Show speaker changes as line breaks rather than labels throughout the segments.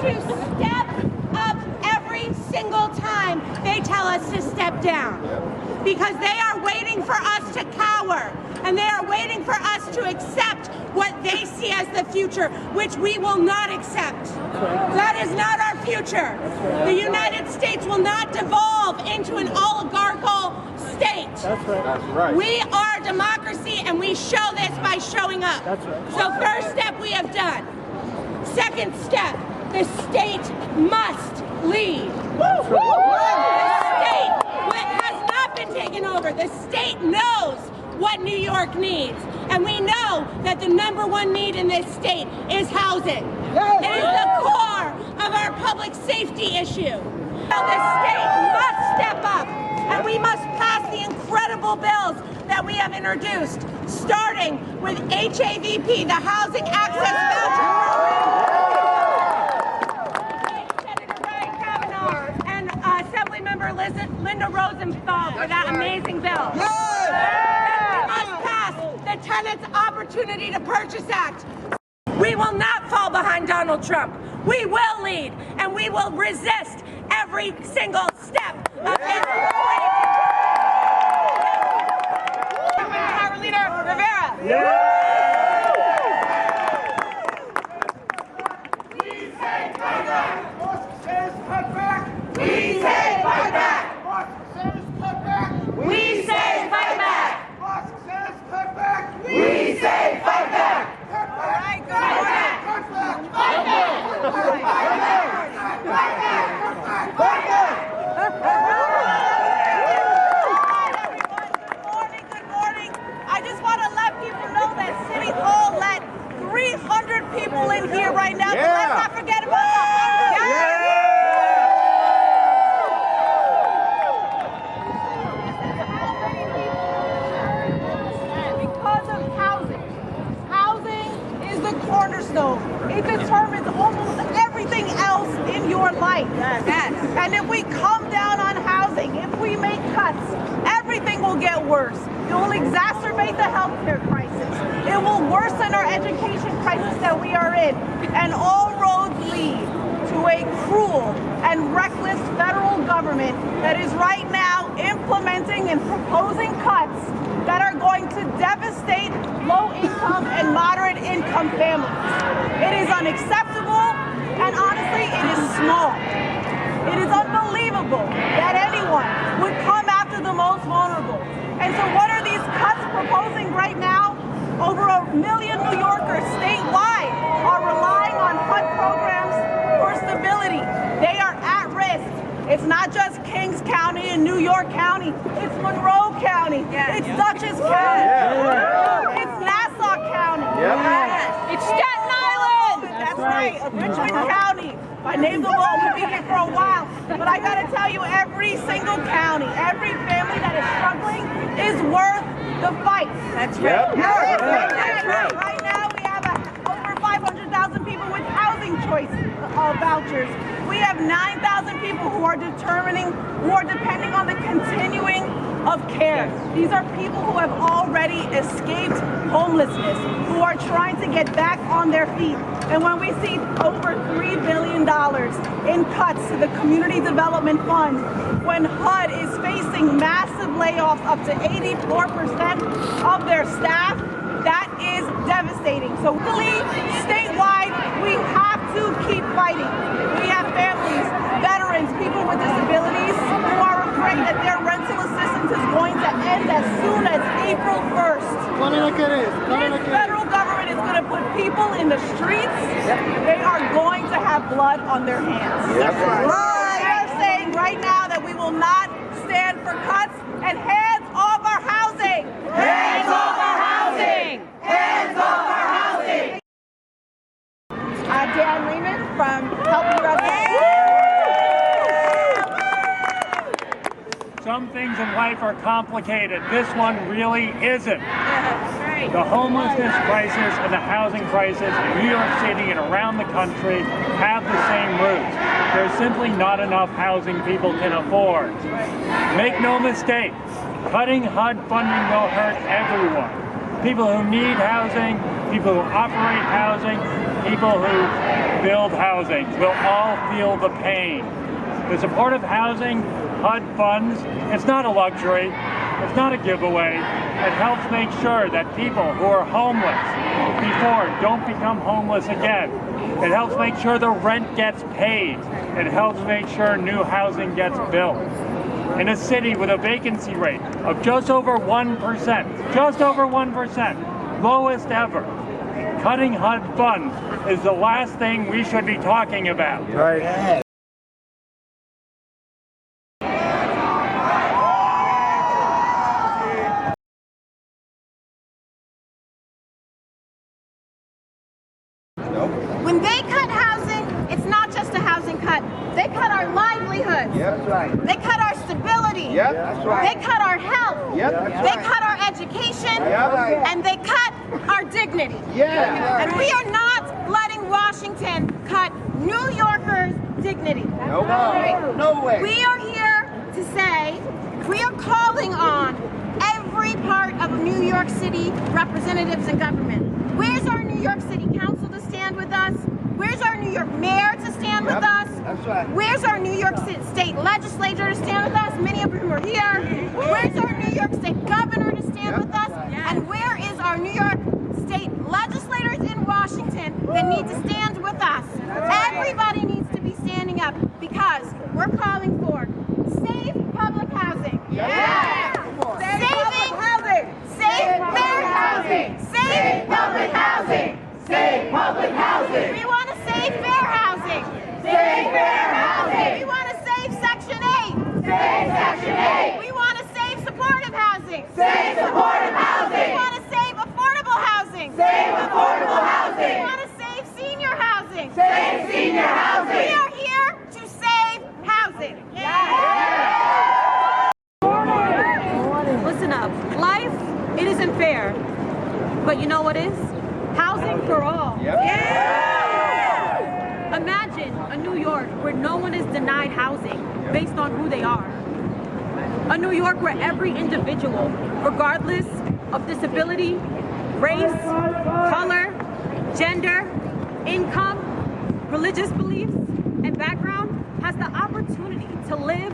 to step up every single time they tell us to step down. Because they are waiting for us to cower, and they are waiting for us to accept what they see as the future, which we will not accept. That is not our future. The United States will not devolve into an oligarchical state.
That's right. That's right.
We are democracy, and we show this by showing up.
That's right.
So first step we have done. Second step, the state must lead. The state has not been taken over. The state knows what New York needs. And we know that the #1 need in this state is housing. It is the core of our public safety issue. So the state must step up, and we must pass the incredible bills that we have introduced, starting with HAVP, the Housing Access Voucher Program. And Assemblymember Linda Rosenthal for that amazing bill. We must pass the Tenants Opportunity to Purchase Act. We will not fall behind Donald Trump. We will lead, and we will resist every single step of his Carolina Rivera.
We say fight back. Musk says fight back. We say fight back. Musk says fight back.
We say fight back.
Musk says fight back.
We say fight back.
Fight back.
All right, good. Fight back.
Fight back.
Fight back.
Fight back. Fight back. Fight back.
Good morning. I just want to let people know that City Hall let 300 people in here right now. But let's not forget about the 100. Because of housing. Housing is the cornerstone. It determines almost everything else in your life. And if we come down on housing, if we make cuts, everything will get worse. It will exacerbate the healthcare crisis. It will worsen our education crisis that we are in. And all roads lead to a cruel and reckless federal government that is right now implementing and proposing cuts that are going to devastate low-income and moderate-income families. It is unacceptable, and honestly, it is small. It is unbelievable that anyone would come after the most vulnerable. And so what are these cuts proposing right now? Over 1 million New Yorkers statewide are relying on HUD programs for stability. They are at risk. It's not just Kings County and New York County. It's Monroe County. It's Dutchess County. It's Nassau County. It's Staten Island. That's right. Richmond County. My name will be here for a while. But I got to tell you, every single county, every family that is struggling is worth the fight. That's right. That's right. Right now we have over 500,000 people with housing choice vouchers. We have 9,000 people who are depending on the continuing of care. These are people who have already escaped homelessness, who are trying to get back on their feet. And when we see over $3 billion in cuts to the Community Development Fund, when HUD is facing massive layoffs up to 84% of their staff, that is devastating. So really, statewide, we have to keep fighting. We have families, veterans, people with disabilities who are afraid that their rental assistance is going to end as soon as April 1st. This federal government is going to put people in the streets. They are going to have blood on their hands. They are saying right now that we will not stand for cuts and hands off our housing. Hands off our housing. Hands off our housing. Dan Lehman from Help USA.
Some things in life are complicated. This one really isn't. The homelessness crisis and the housing crisis in New York City and around the country have the same roots. There's simply not enough housing people can afford. Make no mistake, cutting HUD funding will hurt everyone. People who need housing, people people who operate housing, people who build housing will all feel the pain. The supportive housing HUD funds, it's not a luxury, it's not a giveaway. It helps make sure that people who are homeless before don't become homeless again. It helps make sure the rent gets paid. It helps make sure new housing gets built. In a city with a vacancy rate of just over 1%, lowest ever, cutting HUD funds is the last thing we should be talking about.
Right.
When they cut housing, it's not just a housing cut. They cut our livelihoods.
Yep, that's right.
They cut our stability.
Yep, that's right.
They cut our health.
Yep, that's
They
right.
cut our education.
Yep, right.
And they cut our dignity.
Yeah.
And we are not letting Washington cut New Yorkers' dignity.
No way. No way.
We are here to say, we are calling on every part of New York City representatives and government. Where's our New York City Council to stand with us? Where's our New York Mayor to stand with us?
That's right.
Where's our New York State Legislature to stand with us? Many of whom are here. Where's our New York State Governor to stand with us? And where is our New York State legislators in Washington that need to stand with us? Everybody needs to be standing up because we're calling for safe public housing.
Yeah.
Saving housing. Safe fair housing. Safe public housing.
Save public housing.
We want to save fair housing.
Save fair housing.
We want to save Section 8.
Save Section 8.
We want to save supportive housing.
Save supportive
We
housing.
want to save affordable housing.
Save affordable
We
housing.
want to save senior housing.
Save senior
We
housing.
are here to save housing.
Listen up. Life, it isn't fair. But you know what is? Housing for all.
Yep.
Imagine a New York where no one is denied housing based on who they are. A New York where every individual, regardless of disability, race, color, gender, income, religious beliefs, and background, has the opportunity to live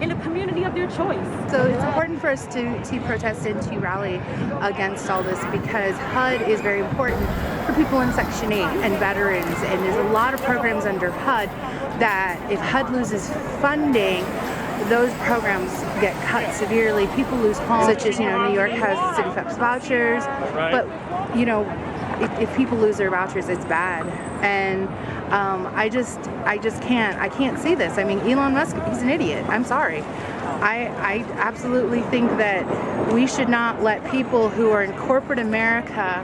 in a community of their choice.
So it's important for us to protest and to rally against all this because HUD is very important for people in Section 8 and veterans, and there's a lot of programs under HUD that if HUD loses funding, those programs get cut severely. People lose homes, such as, New York has City Flex vouchers, but, if people lose their vouchers, it's bad. And I can't see this. I mean, Elon Musk, he's an idiot. I'm sorry. I absolutely think that we should not let people who are in corporate America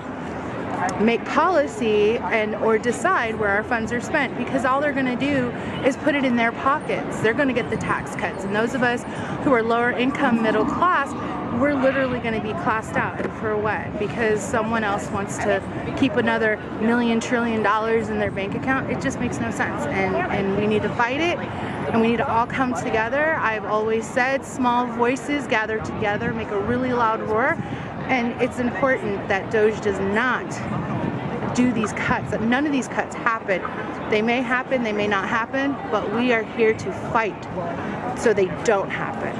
make policy or decide where our funds are spent, because all they're going to do is put it in their pockets. They're going to get the tax cuts, and those of us who are lower income, middle class, we're literally going to be classed out. And for what? Because someone else wants to keep another $1 trillion in their bank account. It just makes no sense, and we need to fight it, and we need to all come together. I've always said small voices gather together, make a really loud roar, and it's important that DOJ does not do these cuts, that none of these cuts happen. They may happen, they may not happen, but we are here to fight so they don't happen.